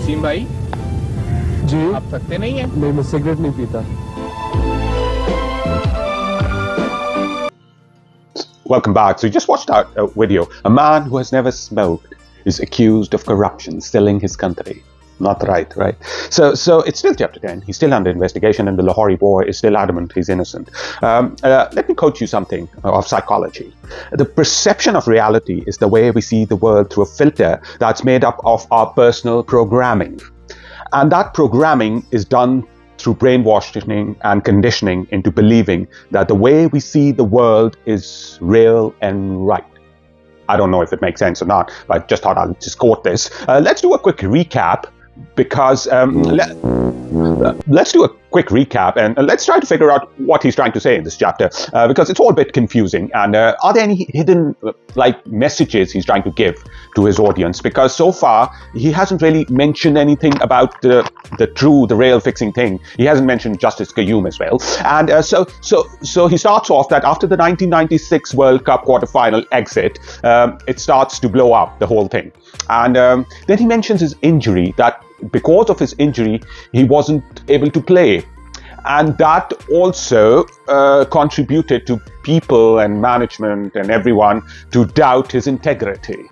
वसीम भाई जी आप थकते नहीं हैं? नहीं, मैं सिगरेट नहीं पीता. Welcome back. So you just watched our video. A man who has never smoked is accused of corruption, stealing his country. Not right, right? So it's still chapter 10. He's still under investigation, and the Lahori boy is still adamant he's innocent. Let me quote you something of psychology. The perception of reality is the way we see the world through a filter that's made up of our personal programming. And that programming is done through brainwashing and conditioning into believing that the way we see the world is real and right. I don't know if it makes sense or not, but I just thought I'll just quote this. Let's do a quick recap because let's do a quick recap and let's try to figure out what he's trying to say in this chapter because it's all a bit confusing. And are there any hidden messages he's trying to give to his audience? Because so far he hasn't really mentioned anything about the real fixing thing. He hasn't mentioned Justice Qayyum as well. And so he starts off that after the 1996 World Cup quarterfinal exit, it starts to blow up, the whole thing. And then he mentions his injury, that because of his injury, he wasn't able to play. And that also contributed to people and management and everyone to doubt his integrity.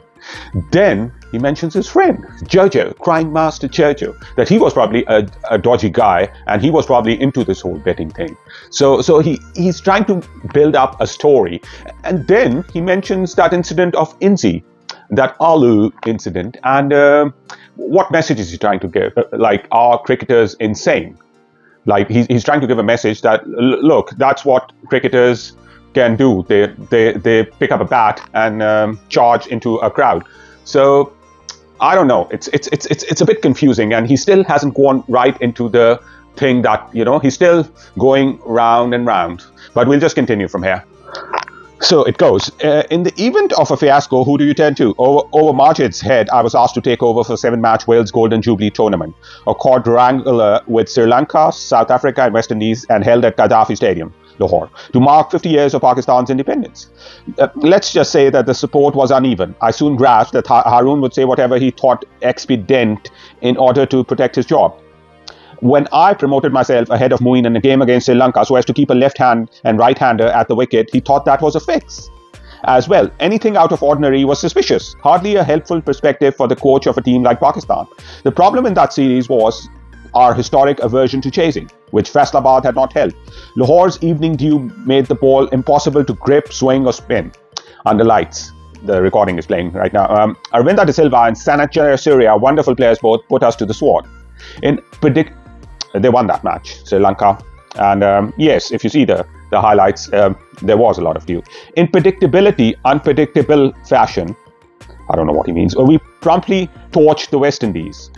Then he mentions his friend, Jojo, Crime Master Jojo, that he was probably a dodgy guy and he was probably into this whole betting thing. So he's trying to build up a story. And then he mentions that incident of Inzi, that Alu incident, and what message is he trying to give? Are cricketers insane? He's trying to give a message that, look, that's what cricketers can do. They pick up a bat and charge into a crowd. So I don't know. It's a bit confusing, and he still hasn't gone right into the thing that, he's still going round and round. But we'll just continue from here. So it goes. In the event of a fiasco, who do you turn to? Over Majid's head, I was asked to take over for 7-match Wales Golden Jubilee tournament, a quadrangular with Sri Lanka, South Africa and West Indies, and held at Gaddafi Stadium, Lahore, to mark 50 years of Pakistan's independence. Let's just say that the support was uneven. I soon grasped that Harun would say whatever he thought expedient in order to protect his job. When I promoted myself ahead of Moeen in a game against Sri Lanka so as to keep a left hand and right-hander at the wicket, he thought that was a fix. As well, anything out of ordinary was suspicious, hardly a helpful perspective for the coach of a team like Pakistan. The problem in that series was our historic aversion to chasing, which Faisalabad had not helped. Lahore's evening dew made the ball impossible to grip, swing or spin. Under lights. The recording is playing right now. Arvinda De Silva and Sanat Jayasuriya, wonderful players both, put us to the sword. They won that match, Sri Lanka. And yes, if you see the highlights, there was a lot of dew. In unpredictable fashion, I don't know what he means, we promptly torched the West Indies.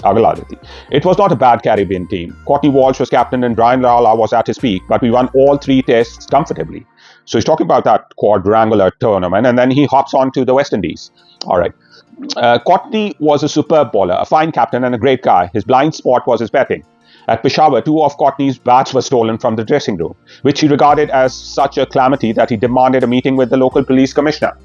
It was not a bad Caribbean team. Courtney Walsh was captain and Brian Lara was at his peak, but we won all 3 tests comfortably. So he's talking about that quadrangular tournament, and then he hops on to the West Indies. All right. Courtney was a superb bowler, a fine captain and a great guy. His blind spot was his batting. At Peshawar, 2 of Courtney's bats were stolen from the dressing room, which he regarded as such a calamity that he demanded a meeting with the local police commissioner.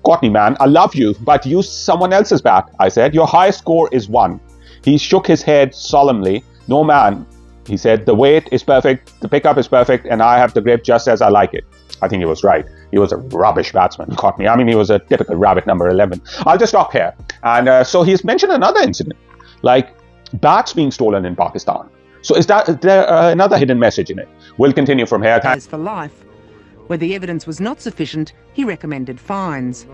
Courtney, man, I love you, but use someone else's bat, I said. Your highest score is 1. He shook his head solemnly. No, man, he said, the weight is perfect, the pickup is perfect, and I have the grip just as I like it. I think he was right. He was a rubbish batsman, Courtney. I mean, he was a typical rabbit number 11. I'll just stop here. And so he's mentioned another incident, like bats being stolen in Pakistan. So is there another hidden message in it? We'll continue from here. As for life, where the evidence was not sufficient, he recommended fines.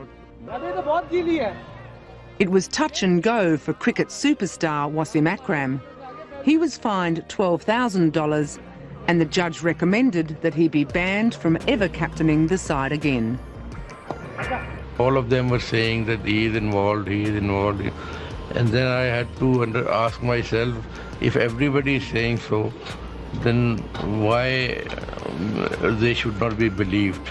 It was touch and go for cricket superstar Wasim Akram. He was fined $12,000 and the judge recommended that he be banned from ever captaining the side again. All of them were saying that he is involved. And then I had to ask myself, if everybody is saying so, then why they should not be believed?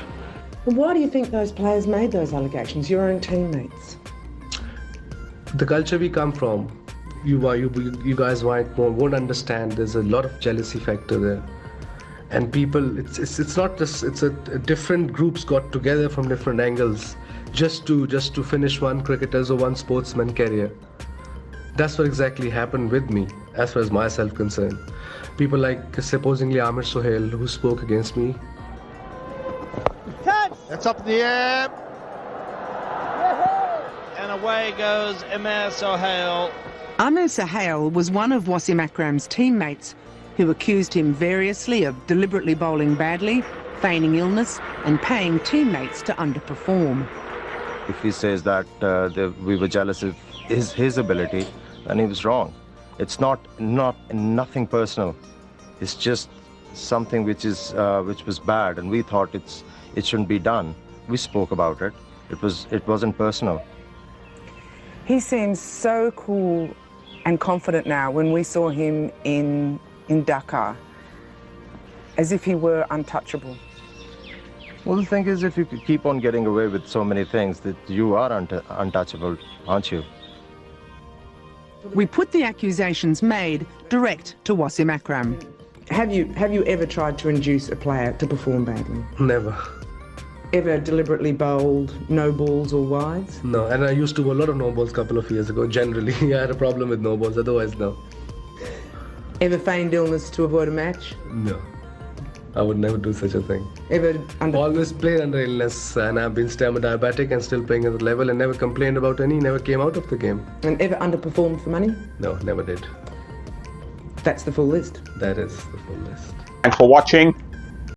Why do you think those players made those allegations, your own teammates? The culture we come from, you guys won't understand. There's a lot of jealousy factor there, and people. It's not just. It's a different groups got together from different angles, just to finish one cricketer's or one sportsman career. That's what exactly happened with me, as far as myself concerned. People like supposedly Amir Sohail, who spoke against me. That's up in the air. And away goes Amir Sohail. Amir Sohail was one of Wasim Akram's teammates who accused him variously of deliberately bowling badly, feigning illness and paying teammates to underperform. If he says that we were jealous of his ability, then he was wrong. It's nothing personal. It's just something which was bad, and we thought it shouldn't be done. We spoke about it. It wasn't personal. He seems so cool and confident now when we saw him in Dhaka, as if he were untouchable. Well, the thing is, if you could keep on getting away with so many things, that you are untouchable, aren't you? We put the accusations made direct to Wasim Akram. Have you ever tried to induce a player to perform badly? Never. Ever deliberately bowled no balls or wides? No, and I used to bowl a lot of no balls a couple of years ago. Generally, I had a problem with no balls, otherwise no. Ever feigned illness to avoid a match? No. I would never do such a thing. Ever Always played under illness, and I've been still diabetic and still playing at the level, and never complained about never came out of the game. And ever underperformed for money? No, never did. That's the full list. That is the full list. Thanks for watching.